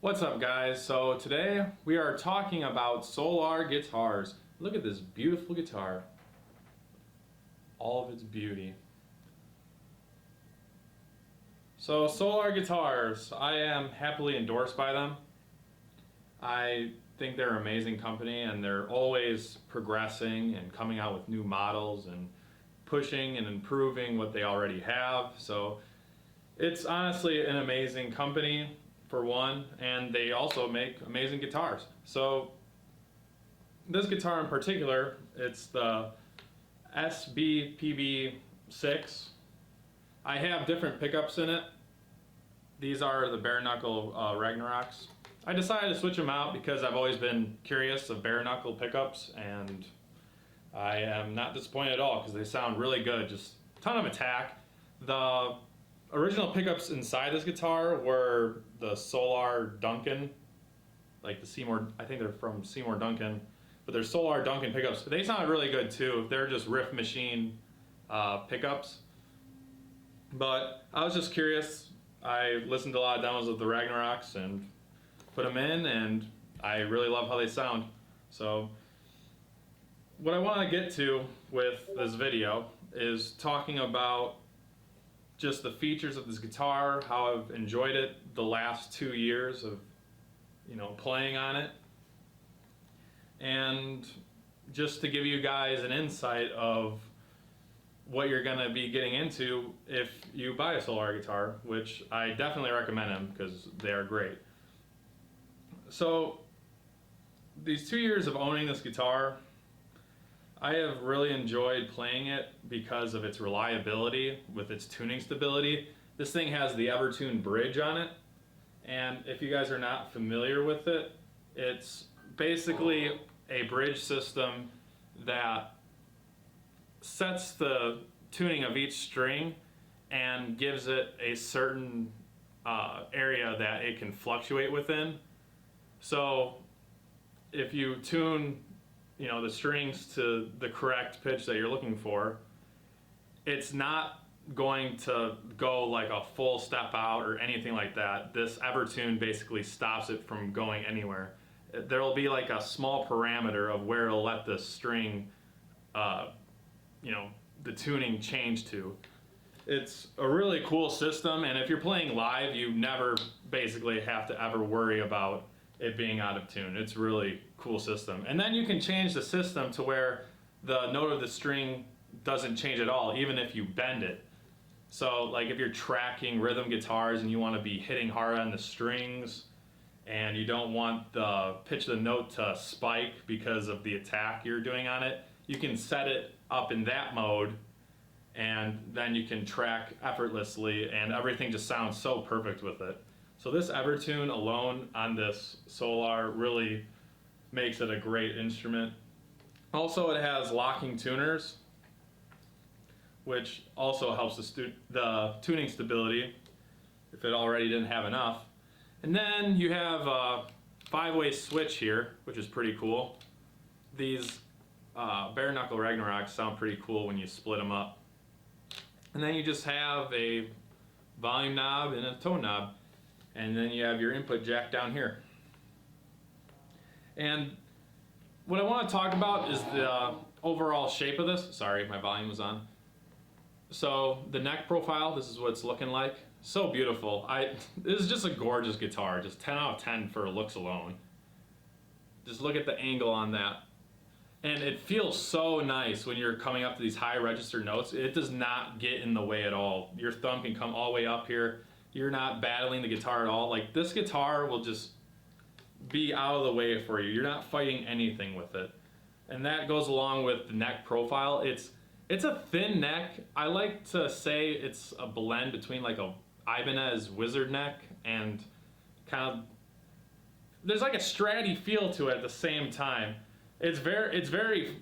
What's up, guys? So today we are talking about Solar guitars. Look at this beautiful guitar. All of its beauty. So Solar guitars, I am happily endorsed by them. I think they're an amazing company, and they're always progressing and coming out with new models and pushing and improving what they already have. So it's honestly an amazing company, for one, and they also make amazing guitars. So this guitar in particular, it's the SBPB6. I have different pickups in it. These are the bare knuckle Ragnaroks. I decided to switch them out because I've always been curious of bare knuckle pickups, and I am not disappointed at all because they sound really good. Just a ton of attack. The original pickups inside this guitar were the Solar Duncan, like the Seymour, I think they're from Seymour Duncan, but they're Solar Duncan pickups. They sound really good too. They're just Riff Machine pickups. But I was just curious. I listened to a lot of demos of the Ragnaroks and put them in, and I really love how they sound. So what I want to get to with this video is talking about just the features of this guitar, how I've enjoyed it the last 2 years of, playing on it, and just to give you guys an insight of what you're going to be getting into if you buy a Solar guitar, which I definitely recommend them because they are great. So these 2 years of owning this guitar, I have really enjoyed playing it because of its reliability with its tuning stability. This thing has the Evertune bridge on it, and if you guys are not familiar with it, it's basically a bridge system that sets the tuning of each string and gives it a certain area that it can fluctuate within. So if you tune the strings to the correct pitch that you're looking for, it's not going to go like a full step out or anything like that. This Evertune basically stops it from going anywhere. There'll be like a small parameter of where it'll let the string, the tuning change to. It's a really cool system, and if you're playing live, you never basically have to ever worry about it being out of tune. It's really cool system. And then you can change the system to where the note of the string doesn't change at all, even if you bend it. So like if you're tracking rhythm guitars and you want to be hitting hard on the strings and you don't want the pitch of the note to spike because of the attack you're doing on it, you can set it up in that mode, and then you can track effortlessly, and everything just sounds so perfect with it. So this Evertune alone on this Solar really makes it a great instrument. Also, it has locking tuners, which also helps the tuning stability if it already didn't have enough. And then you have a 5-way switch here, which is pretty cool. These bare knuckle Ragnaroks sound pretty cool when you split them up. And then you just have a volume knob and a tone knob. And then you have your input jack down here. And what I want to talk about is the overall shape of this. Sorry, my volume was on. So the neck profile, this is what it's looking like. So beautiful. This is just a gorgeous guitar, just 10 out of 10 for looks alone. Just look at the angle on that. And it feels so nice when you're coming up to these high register notes. It does not get in the way at all. Your thumb can come all the way up here. You're not battling the guitar at all. Like, this guitar will just be out of the way for you. You're not fighting anything with it. and that goes along with the neck profile. It's a thin neck. I like to say it's a blend between like a Ibanez wizard neck and kind of, there's like a stratty feel to it at the same time. It's very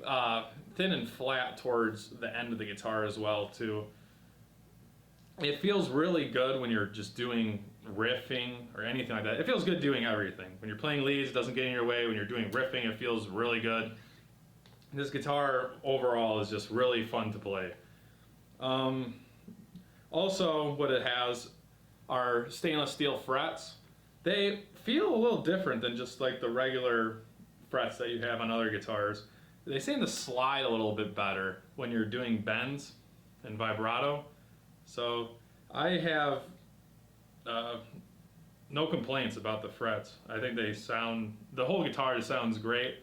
thin and flat towards the end of the guitar as well too. It feels really good when you're just doing riffing or anything like that. It feels good doing everything. When you're playing leads, it doesn't get in your way. When you're doing riffing, it feels really good. This guitar overall is just really fun to play. Also, what it has are stainless steel frets. They feel a little different than just like the regular frets that you have on other guitars. They seem to slide a little bit better when you're doing bends and vibrato. So I have no complaints about the frets. I think they sound, the whole guitar just sounds great.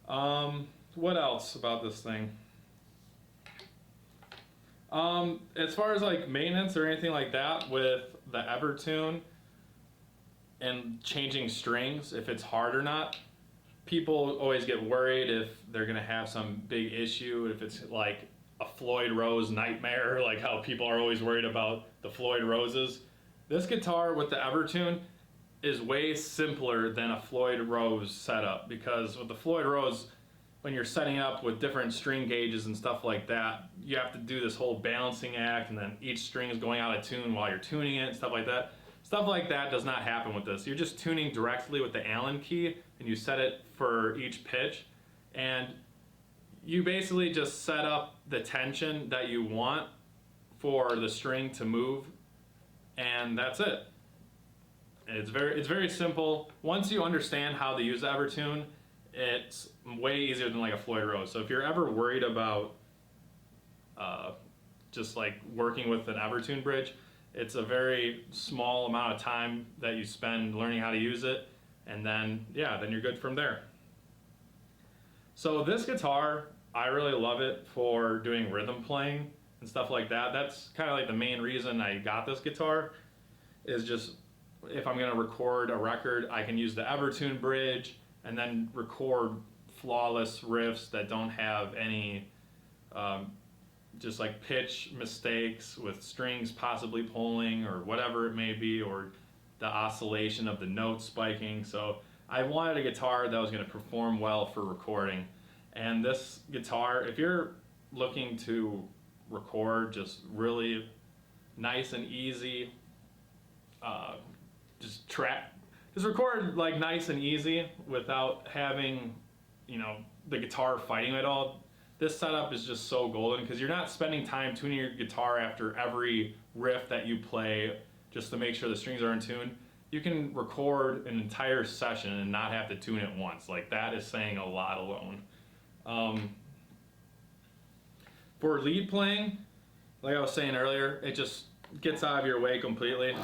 What else about this thing? As far as like maintenance or anything like that with the Evertune and changing strings, if it's hard or not, people always get worried if they're gonna have some big issue, if it's like a Floyd Rose nightmare, like how people are always worried about the Floyd Roses. This guitar with the Evertune is way simpler than a Floyd Rose setup, because with the Floyd Rose, when you're setting up with different string gauges and stuff like that, you have to do this whole balancing act, and then each string is going out of tune while you're tuning it and stuff like that. Stuff like that does not happen with this. You're just tuning directly with the Allen key, and you set it for each pitch, and you basically just set up the tension that you want for the string to move, and that's it. It's very simple. Once you understand how to use the Evertune, it's way easier than like a Floyd Rose. So if you're ever worried about just like working with an Evertune bridge, it's a very small amount of time that you spend learning how to use it, and then then you're good from there. So this guitar, I really love it for doing rhythm playing and stuff like that. That's kind of like the main reason I got this guitar, is just if I'm gonna record a record, I can use the Evertune bridge and then record flawless riffs that don't have any just like pitch mistakes with strings possibly pulling or whatever it may be, or the oscillation of the notes spiking. So I wanted a guitar that was going to perform well for recording. And this guitar, if you're looking to record just really nice and easy, just record like nice and easy without having, the guitar fighting it all. This setup is just so golden, because you're not spending time tuning your guitar after every riff that you play just to make sure the strings are in tune. You can record an entire session and not have to tune it once. Like, that is saying a lot alone. For lead playing, like I was saying earlier, it just gets out of your way completely.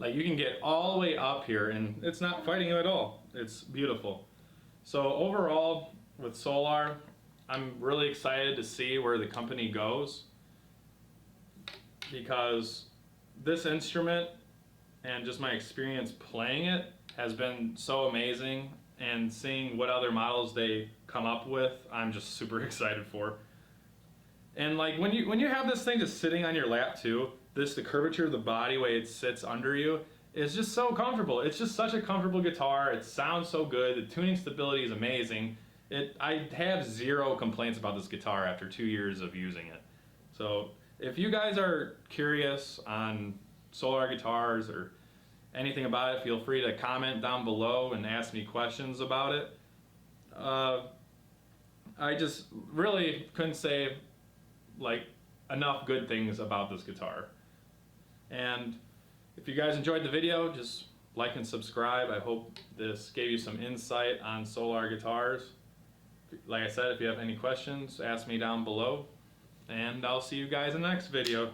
Like, you can get all the way up here and it's not fighting you at all. It's beautiful. So overall, with Solar, I'm really excited to see where the company goes, because this instrument and just my experience playing it has been so amazing, and seeing what other models they come up with, I'm just super excited for. And like when you have this thing just sitting on your lap too, the curvature of the body, way it sits under you, is just so comfortable. It's just such a comfortable guitar. It sounds so good. The tuning stability is amazing. I have zero complaints about this guitar after 2 years of using it. So if you guys are curious on Solar guitars or anything about it, feel free to comment down below and ask me questions about it. I just really couldn't say like enough good things about this guitar. And if you guys enjoyed the video, just like and subscribe. I hope this gave you some insight on Solar guitars. Like I said, if you have any questions, ask me down below, and I'll see you guys in the next video.